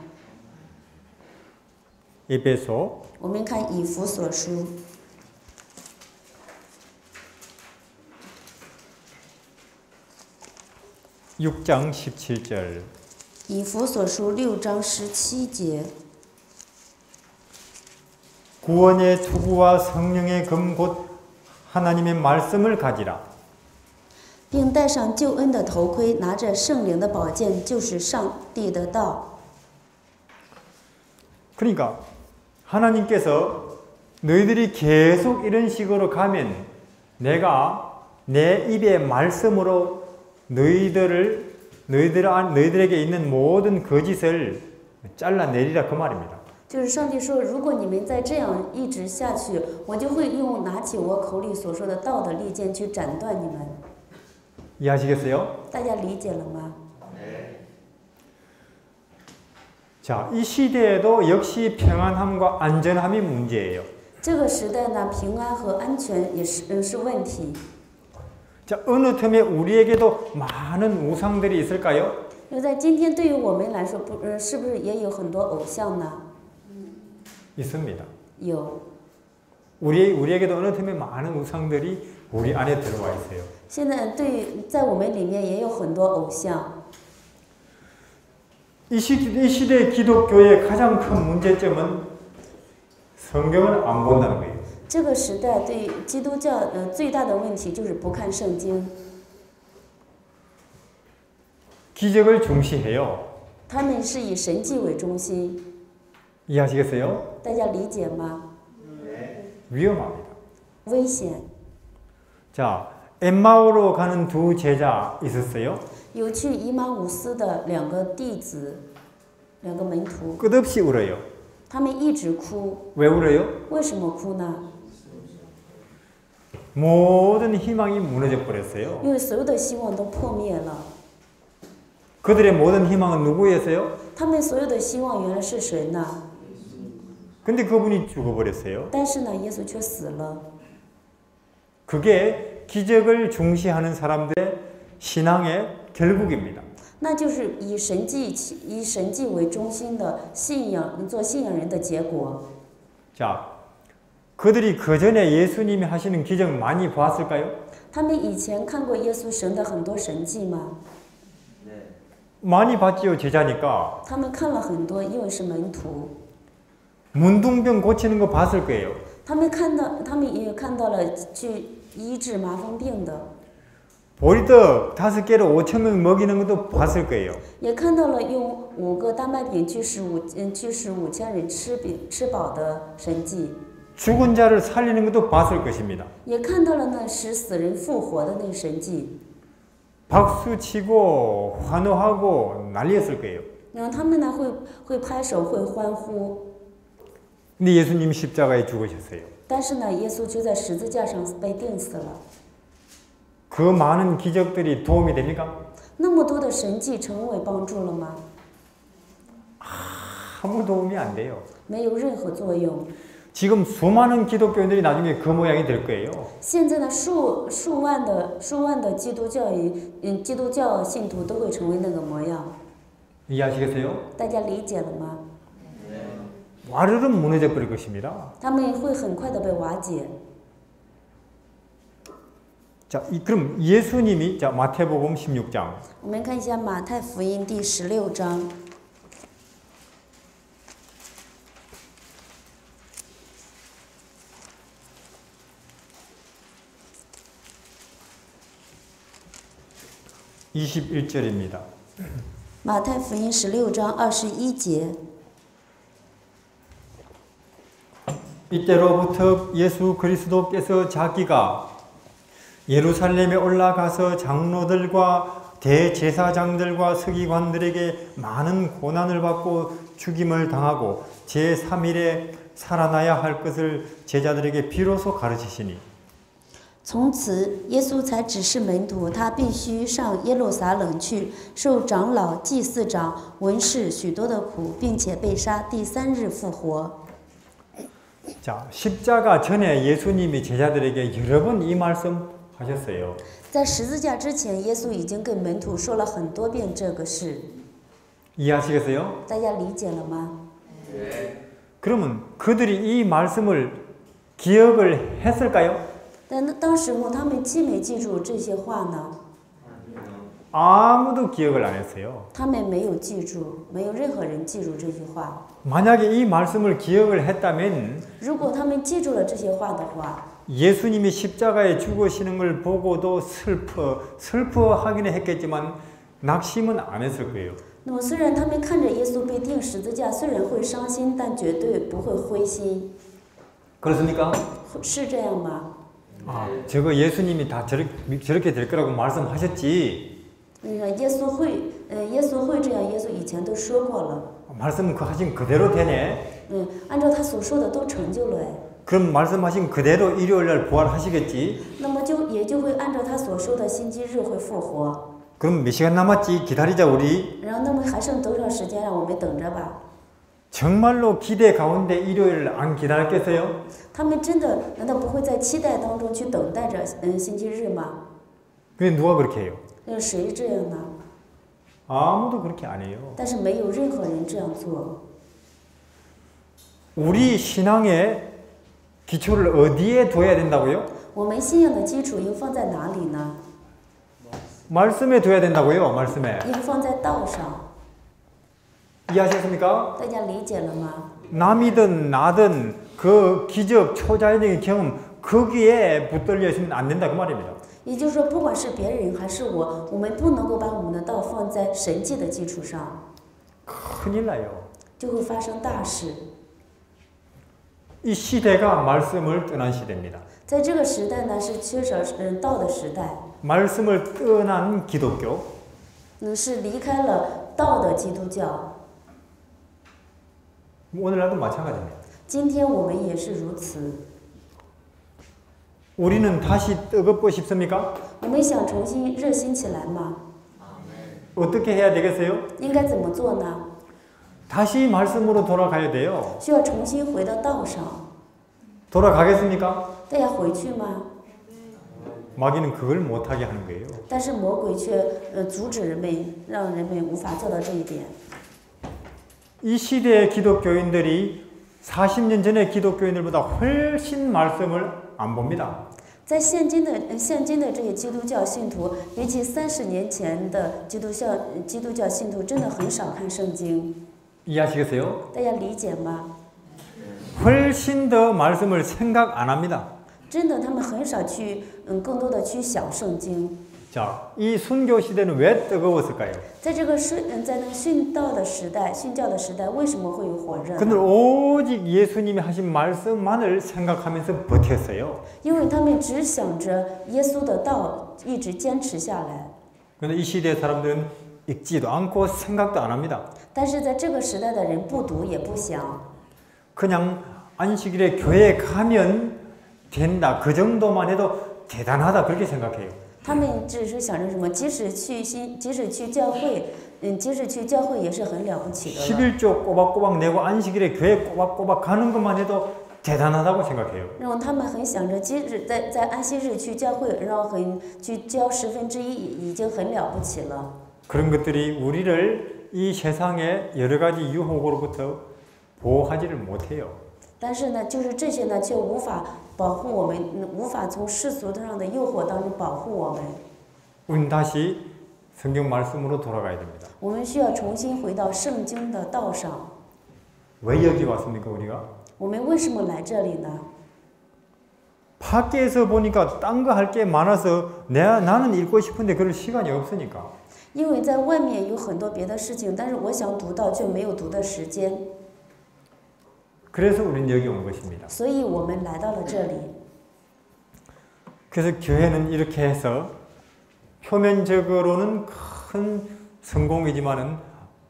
Speaker 2: 에베소
Speaker 4: 我们看以弗所书
Speaker 2: 6장 17절.
Speaker 4: 以弗所书6章17节。
Speaker 2: 구원의 투구와 성령의 검 곧 하나님의 말씀을 가지라.
Speaker 4: 并戴上救恩的头盔，拿着圣灵的宝剑，就是上帝的道。
Speaker 2: 그러니까 하나님께서 너희들이 계속 이런 식으로 가면 내가 내 입의 말씀으로 너희들에게 있는 모든 거짓을 잘라내리라 그 말입니다.
Speaker 4: 就是上帝说，如果你们再这样一直下去，我就会拿起我口里所说的道的利剑去斩断你们。
Speaker 2: 이해하시겠어요?
Speaker 4: 大家理解了吗？
Speaker 2: 자, 이 시대에도 역시 평안함과 안전함이 문제예요.
Speaker 4: 这个时代呢，平安和安全也是问题。
Speaker 2: 자, 어느 틈에 우리에게도 많은 우상들이 있을까요?
Speaker 4: 因为在今天对于我们来说，是不是也有很多偶像呢？
Speaker 2: 있습니다.
Speaker 4: 有。
Speaker 2: 우리에게도 어느 틈에 많은 우상들이 우리 안에 들어와 있어요.
Speaker 4: 现在在我们里面也有很多偶像。
Speaker 2: 이 시대 기독교의 가장 큰 문제점은 성경을 안 본다는 거예요.
Speaker 4: 这个时代对基督教最大的问题就是不看圣经，
Speaker 2: 기적을 중시해요.
Speaker 4: 他们是以神迹为中心，
Speaker 2: 이해하시겠어요?
Speaker 4: 大家理解吗？
Speaker 2: 위험합니다.
Speaker 4: 危险。
Speaker 2: 자, 엠마오로 가는 두 제자 있었어요.
Speaker 4: 有去以马忤斯的两个弟子，两个门徒，
Speaker 2: 끝없이 울어요.
Speaker 4: 他们一直哭，
Speaker 2: 왜 울어요?
Speaker 4: 为什么哭呢？
Speaker 2: 모든 희망이 무너져 버렸어요.
Speaker 4: 因为所有的希望都破灭了。
Speaker 2: 그들의 모든 희망은 누구였어요?
Speaker 4: 他们所有的希望原来是谁呢？
Speaker 2: 근데 그분이 죽어버렸어요.
Speaker 4: 但是呢，耶稣却死了。
Speaker 2: 그게 기적을 중시하는 사람들의 신앙의 결국입니다.
Speaker 4: 那就是以神迹为中心的信仰，做信仰人的结果。
Speaker 2: 자, 그들이 그 전에 예수님이 하시는 기적 많이 보았을까요?
Speaker 4: 他们以前看过耶稣神的很多神迹吗？
Speaker 2: 많이 봤지요, 제자니까.
Speaker 4: 他们看了很多，因为是门徒。
Speaker 2: 문둥병 고치는 거 봤을 거예요.
Speaker 4: 他们也看到了去医治麻风病的，
Speaker 2: 보리떡 5개로 5,000명 먹이는 것도 봤을 거예요.
Speaker 4: 也看到了用5个大麦饼去使5000人吃饱的神迹，
Speaker 2: 죽은 자를 살리는 것도 봤을 것입니다.
Speaker 4: 也看到了那使死人复活的那个神迹。
Speaker 2: 박수치고 환호하고 난리였을 거예요.
Speaker 4: 然后他们呢会拍手会欢呼，
Speaker 2: 근데 예수님이 십자가에 죽으셨어요.
Speaker 4: 但是呢，耶稣就在十字架上被钉死了。
Speaker 2: 그 많은 기적들이 도움이 됩니까?
Speaker 4: 那么多的神迹成为帮助了吗？
Speaker 2: 아무 도움이 안 돼요.
Speaker 4: 没有任何作用。
Speaker 2: 지금 수많은 기독교인들이 나중에 그 모양이 될 거예요.
Speaker 4: 现在呢，数万的基督教信徒都会成为那个模样。
Speaker 2: 이해하시겠어요?
Speaker 4: 大家理解了吗？
Speaker 2: 와르르 무너져 버릴 것입니다.
Speaker 4: 他们会很快的被瓦解。
Speaker 2: 자, 그럼 예수님이 자 마태복음 16장
Speaker 4: 我们看一下马太福音第16章。
Speaker 2: 21절입니다.
Speaker 4: 马太福音16章21节。
Speaker 2: 이때로부터 예수 그리스도께서 자기가 예루살렘에 올라가서 장로들과 대제사장들과 서기관들에게 많은 고난을 받고 죽임을 당하고 제3일에 살아나야 할 것을 제자들에게 비로소 가르치시니
Speaker 4: 从此，耶稣才指示门徒，他必须上耶路撒冷去，受长老、祭司长、文士许多的苦，并且被杀，第3日复活。
Speaker 2: 자, 십자가 전에 예수님이 제자들에게 여러 번 이 말씀 하셨어요.
Speaker 4: 在十字架之前，耶稣已经跟门徒说了很多遍这个事，
Speaker 2: 이해하시겠어요?
Speaker 4: 大家理解了吗？
Speaker 2: 그러면 그들이 이 말씀을 기억을 했을까요?
Speaker 4: 但当时候他们记没记住这些话呢？
Speaker 2: 아무도 기억을 안 했어요.
Speaker 4: 他们没有记住，没有任何人记住这些话。
Speaker 2: 만약에 이 말씀을 기억을 했다면
Speaker 4: 如果他们记住了这些话的话，
Speaker 2: 예수님이 십자가에 죽으시는 걸 보고도 슬퍼하기는 했겠지만 낙심은 안 했을 거예요.
Speaker 4: 那么虽然他们看着耶稣被钉十字架，虽然会伤心，但绝对不会灰心。
Speaker 2: 그렇습니까?
Speaker 4: 是这样吗？
Speaker 2: 아, 저거 예수님이 다 저렇게 될 거라고 말씀하셨지.
Speaker 4: 耶稣会这样，耶稣以前都说过了。
Speaker 2: 말씀 그 하신 그대로 되네.
Speaker 4: 按照他所说的都成就了哎。
Speaker 2: 그럼 말씀하신 그대로 일요일 날 부활하시겠지.
Speaker 4: 那么也就会按照他所说的星期日会复活。
Speaker 2: 그럼 몇 시간 남았지? 기다리자 우리.
Speaker 4: 然后那么还剩多少时间？让我们等着吧。
Speaker 2: 정말로 기대 가운데 일요일 안 기다렸겠어요?
Speaker 4: 他们真的难道不会在期待当中去等待着星期日吗？
Speaker 2: 근데 누가 그렇게 해요?
Speaker 4: 那谁这样呢？
Speaker 2: 아무도 그렇게 안 해요.
Speaker 4: 但是没有任何人这样做。
Speaker 2: 우리 신앙의 기초를 어디에 둬야 된다고요?
Speaker 4: 我们信仰的基础又放在哪里呢？
Speaker 2: 말씀에 둬야 된다고요. 말씀에.
Speaker 4: 应放在道上。
Speaker 2: 이해하셨습니까?
Speaker 4: 大家理解了吗？
Speaker 2: 남이든 나든 그 기적 초자연적인 경험 거기에 붙들려 있으면 안 된다 그 말입니다.
Speaker 4: 也就是说，不管是别人还是我们不能够把我们的道放在神迹的基础上，
Speaker 2: 큰일 나요.
Speaker 4: 就会发生大事。
Speaker 2: 이 시대가 말씀을 떠난 시대입니다.
Speaker 4: 在这个时代呢，是缺少道的时代，
Speaker 2: 말씀을 떠난 기독교,
Speaker 4: 是离开了道的基督教。
Speaker 2: 오늘날도 마찬가지입니다.
Speaker 4: 今天我们也是如此。
Speaker 2: 우리는 다시 뜨겁고 싶습니까?
Speaker 4: 我们想重新热心起来吗？
Speaker 2: 어떻게 해야 되겠어요?
Speaker 4: 应该怎么做呢？
Speaker 2: 다시 말씀으로 돌아가야 돼요.
Speaker 4: 需要重新回到道上。
Speaker 2: 돌아가겠습니까?
Speaker 4: 大家回去吗？
Speaker 2: 마귀는 그걸 못하게 하는 거예요.
Speaker 4: 但是魔鬼却阻止人们，让人们无法做到这一点。
Speaker 2: 이 시대의 기독교인들이 40년 전의 기독교인들보다 훨씬 말씀을 안 봅니다.
Speaker 4: 在现今的这些基督教信徒，比起30年前的基督教信徒，真的很少看圣经。
Speaker 2: 이해하시겠어요?
Speaker 4: 大家理解吗？
Speaker 2: 훨씬 더 말씀을 생각 안 합니다.
Speaker 4: 真的，他们很少去更多的去想圣经。
Speaker 2: 자, 이 순교 시대는 왜 뜨거웠을까요?
Speaker 4: 在这个在那个殉教的时代，为什么会有火热呢？
Speaker 2: 그들 오직 예수님이 하신 말씀만을 생각하면서 버텼어요.
Speaker 4: 因为他们只想着耶稣的道，一直坚持下来。
Speaker 2: 그런데 이 시대 사람들은 읽지도 않고 생각도 안 합니다.
Speaker 4: 但是在这个时代的人不读也不想，
Speaker 2: 그냥 안식일에 교회에 가면 된다. 그 정도만 해도 대단하다. 그렇게 생각해요.
Speaker 4: 他们只是想着什么，即使去教会，即使去教会也是很了不起的了。
Speaker 2: 11조 꼬박꼬박 내고 안식일에 교회 꼬박꼬박 가는 것만 해도 대단하다고 생각해요.
Speaker 4: 然后他们很想着，即使在安息日去教会，然后去交1/10已经很了不起了。
Speaker 2: 그런 것들이 우리를 이 세상의 여러 가지 유혹으로부터 보호하지를 못해요.
Speaker 4: 但是呢，就是这些呢，却无法保护我们，无法从世俗上的诱惑当中保护我们。
Speaker 2: 우리는 다시 성경 말씀으로 돌아가야 됩니다.
Speaker 4: 我们需要重新回到圣经的道上。
Speaker 2: 왜 여기 왔습니까, 우리가?
Speaker 4: 我们为什么来这里呢？
Speaker 2: 밖에서 보니까 딴 거 할 게 많아서 나는 읽고 싶은데 그럴 시간이 없으니까.
Speaker 4: 因为在外面有很多别的事情，但是我想读到却没有读的时间，
Speaker 2: 그래서 우리는 여기 온 것입니다.
Speaker 4: 所以我们来到了这里。
Speaker 2: 그래서 교회는 이렇게 해서 표면적으로는 큰 성공이지만은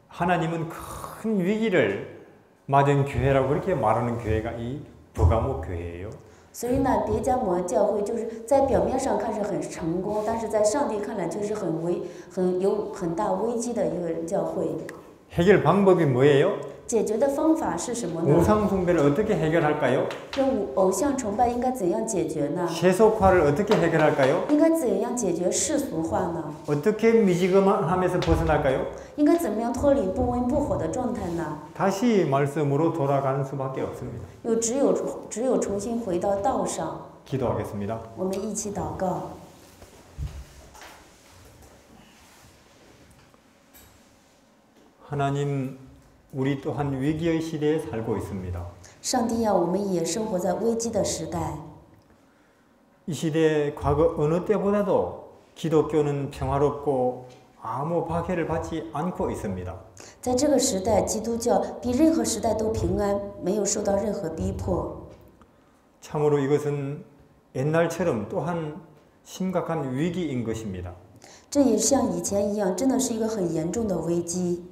Speaker 2: 하나님은 큰 위기를 맞은 교회라고 그렇게 말하는 교회가 이 버가모 교회예요.
Speaker 4: 所以呢，别迦摩教会就是在表面上看是很成功，但是在上帝看来却是有很大危机的一个教会。
Speaker 2: 해결 방법이 뭐예요?
Speaker 4: 解决的方法是什么呢？
Speaker 2: 우상 숭배를 어떻게 해결할까요?
Speaker 4: 这偶像崇拜应该怎样解决呢？
Speaker 2: 세속화를 어떻게 해결할까요?
Speaker 4: 应该怎样解决世俗化呢？
Speaker 2: 어떻게 미지근함에서 벗어날까요?
Speaker 4: 应该怎么样脱离不温不火的状态呢？
Speaker 2: 다시 말씀으로 돌아가는 수밖에 없습니다.
Speaker 4: 只有重新回到道上。
Speaker 2: 기도하겠습니다.
Speaker 4: 我们一起祷告。
Speaker 2: 하나님, 우리 또한 위기의 시대에 살고 있습니다.
Speaker 4: 上帝呀，我们也生活在危机的时代。
Speaker 2: 이 시대 과거 어느 때보다도 기독교는 평화롭고 아무 박해를 받지 않고 있습니다.
Speaker 4: 在这个时代，基督教比任何时代都平安，没有受到任何逼迫。
Speaker 2: 참으로 이것은 옛날처럼 또한 심각한 위기인 것입니다.
Speaker 4: 这也像以前一样，真的是一个很严重的危机。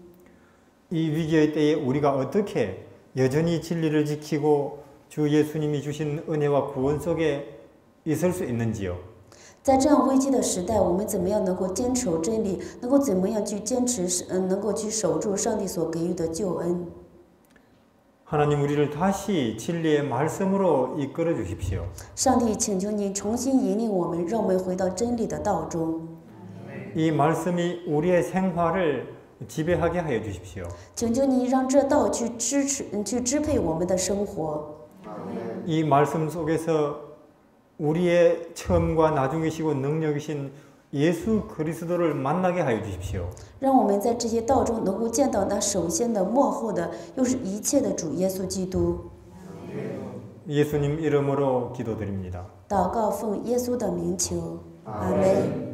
Speaker 2: 이 위기의 때에 우리가 어떻게 여전히 진리를 지키고 주 예수님이 주신 은혜와 구원 속에 있을 수 있는지요?
Speaker 4: 在这样危机的时代，我们怎么样能够坚守真理？能够怎么样去坚持？能够去守住上帝所给予的救恩？
Speaker 2: 하나님 우리를 다시 진리의 말씀으로 이끌어 주십시오.
Speaker 4: 上帝，请求您重新引领我们，让我们回到真理的道中。
Speaker 2: 이 말씀이 우리의 생활을 지배하게 하여 주십시오.
Speaker 4: 请求您让这道去支配我们的生活。
Speaker 2: 이 말씀 속에서 우리의 처음과 나중이시고 능력이신 예수 그리스도를 만나게 하여 주십시오.
Speaker 4: 让我们在这些道中能够见到那首先的、末后的，又是一切的主耶稣基督。
Speaker 2: 예수님 이름으로 기도드립니다.
Speaker 4: 祷告奉耶稣的名求，阿门。